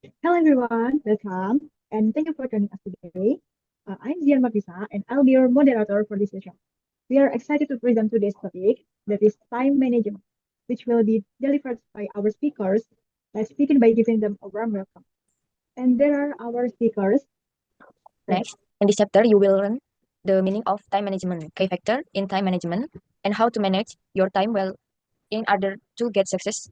Hello everyone, welcome, and thank you for joining us today. I'm Zian Mapisa, and I'll be your moderator for this session. We are excited to present today's topic, that is time management, which will be delivered by our speakers. Let's begin by giving them a warm welcome. And there are our speakers. Next, in this chapter, you will learn the meaning of time management, key factor in time management, and how to manage your time well in order to get success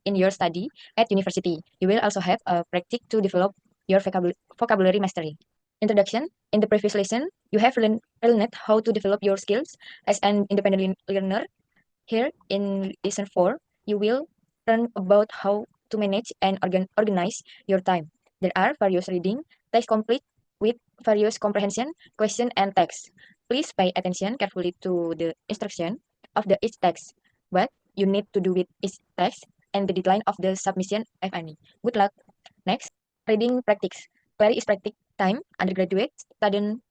in your study at university. You will also have a practice to develop your vocabulary mastery. Introduction. In the previous lesson, you have learned how to develop your skills as an independent learner. Here in lesson 4, you will learn about how to manage and organize your time. There are various reading, text complete with various comprehension, question, and text. Please pay attention carefully to the instruction of the each text. But you need to do with each text and the deadline of the submission if any. Good luck. Next, reading practice. Where is practice time? Undergraduate student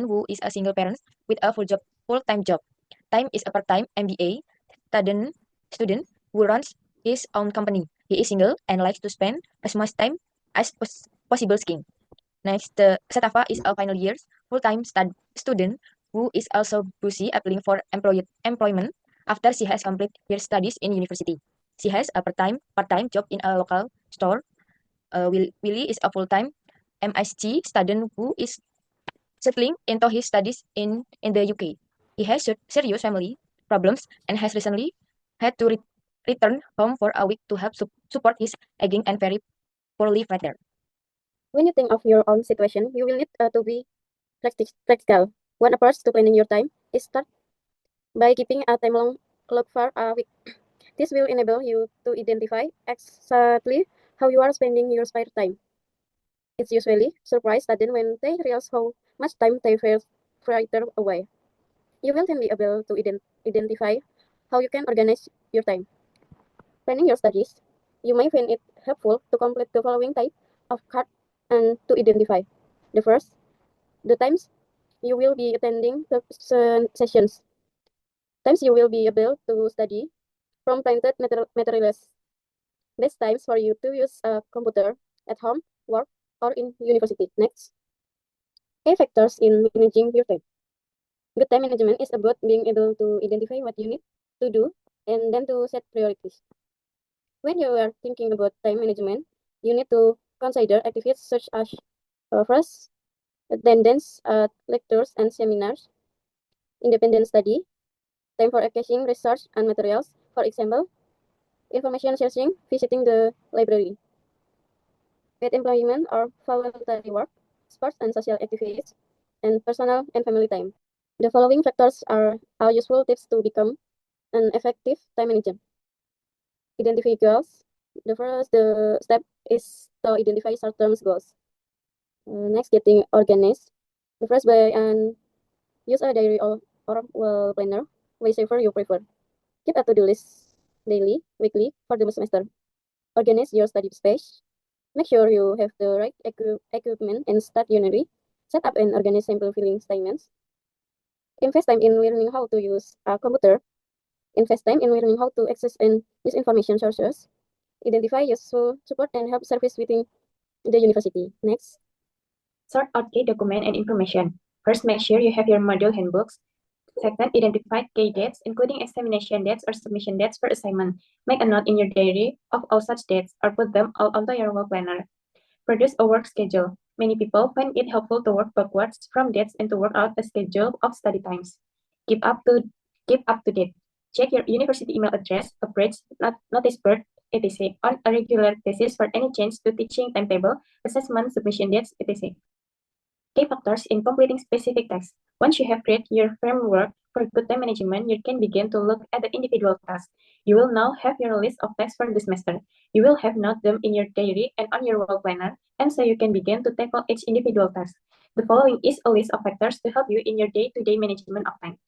who is a single parent with a full-time job. Time is a part-time MBA student who runs his own company. He is single and likes to spend as much time as possible skiing. Next, Setafa is a final year full-time student who is also busy applying for employment after she has completed her studies in university. She has a part-time job in a local store. Willie is a full-time MSc student who is settling into his studies in the UK. He has serious family problems and has recently had to return home for a week to help support his aging and very poorly father. When you think of your own situation, you will need to be practical. One approach to planning your time is start by keeping a time-long clock for a week. This will enable you to identify exactly how you are spending your spare time. It's usually surprise students when they realize how much time they fritter away. You will then be able to identify how you can organize your time. Planning your studies, you may find it helpful to complete the following type of card and to identify. The first, the times you will be attending the sessions. Times you will be able to study from printed materials. Best times for you to use a computer at home, work, or in university. Next, key factors in managing your time. Good time management is about being able to identify what you need to do and then to set priorities. When you are thinking about time management, you need to consider activities such as first, attendance at lectures and seminars, independent study, time for accessing research and materials, for example, information searching, visiting the library, paid employment or voluntary work, sports and social activities, and personal and family time. The following factors are useful tips to become an effective time manager. Identify goals. The first step is to identify short-term goals. Next, getting organized. The first by and use a diary or wall planner, whichever you prefer. Keep a to-do list daily, weekly for the semester. Organize your study space. Make sure you have the right equipment and start unary. Set up and organize simple filling statements. Invest time in learning how to use a computer. Invest time in learning how to access and use information sources. Identify useful support and help service within the university. Next. Sort out key document and information. First, make sure you have your module handbooks. Second, identify key dates, including examination dates or submission dates for assignment. Make a note in your diary of all such dates or put them all onto your work planner. Produce a work schedule. Many people find it helpful to work backwards from dates and to work out a schedule of study times. Keep up to date. Check your university email address, upgrades, notice board, etc. on a regular basis for any change to teaching timetable, assessment, submission dates, etc. Key factors in completing specific tasks. Once you have created your framework for good time management, you can begin to look at the individual tasks. You will now have your list of tasks for the semester. You will have noted them in your diary and on your work planner, and so you can begin to tackle each individual task. The following is a list of factors to help you in your day-to-day management of time.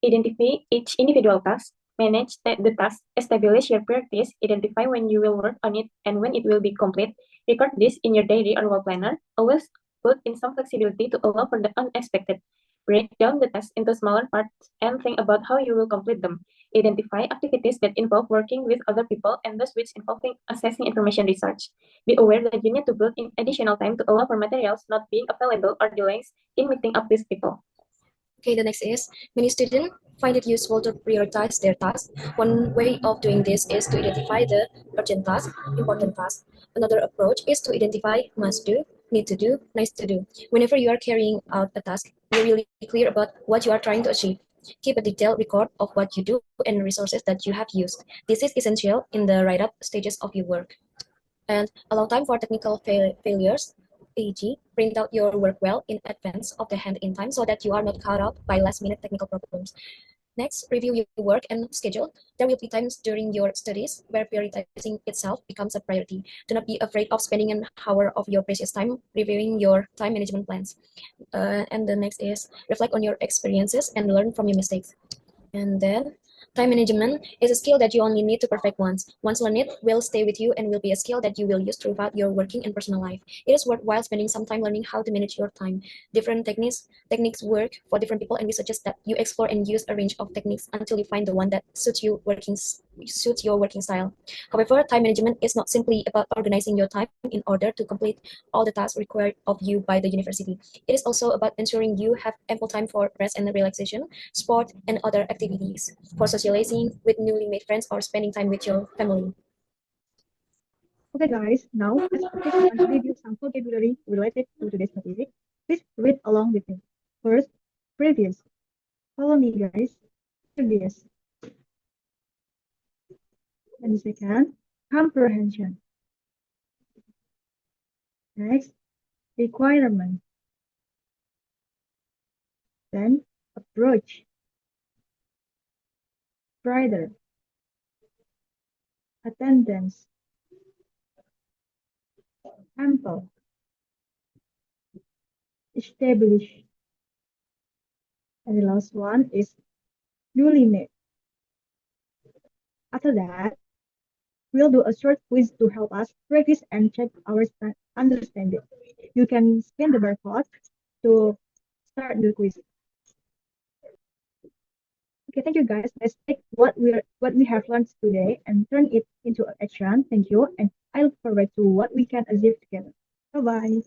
Identify each individual task, manage the task, establish your priorities, identify when you will work on it and when it will be complete. Record this in your diary or work planner. Always put in some flexibility to allow for the unexpected. Break down the task into smaller parts and think about how you will complete them. Identify activities that involve working with other people and those which involving assessing information research. Be aware that you need to build in additional time to allow for materials not being available or delays in meeting up with people. Okay, the next is many students find it useful to prioritize their tasks. One way of doing this is to identify the urgent task, important task. Another approach is to identify must do, need to do, nice to do. Whenever you are carrying out a task, be really clear about what you are trying to achieve. Keep a detailed record of what you do and resources that you have used. This is essential in the write-up stages of your work. And allow time for technical failures, e.g., print out your work well in advance of the hand-in time so that you are not caught up by last-minute technical problems. Next, review your work and schedule. There will be times during your studies where prioritizing itself becomes a priority. Do not be afraid of spending an hour of your precious time reviewing your time management plans. And the next is reflect on your experiences and learn from your mistakes. And then time management is a skill that you only need to perfect once. Once learned, it will stay with you and will be a skill that you will use throughout your working and personal life. It is worthwhile spending some time learning how to manage your time. Different techniques work for different people, and we suggest that you explore and use a range of techniques until you find the one that suits your working style. However, time management is not simply about organizing your time in order to complete all the tasks required of you by the university. It is also about ensuring you have ample time for rest and relaxation, sport, and other activities, for socializing with newly made friends or spending time with your family. Okay, guys, now let's practice and review some vocabulary related to today's topic. Please read along with me. First, previous. Follow me, guys. Previous. And the second, comprehension. Next, requirement. Then, approach. Rider. Attendance. Ample. Establish. And the last one is newly made. After that, we'll do a short quiz to help us practice and check our understanding. You can scan the barcode to start the quiz. Okay, thank you guys. Let's take what we have learned today and turn it into action. Thank you, and I look forward to what we can achieve together. Bye bye.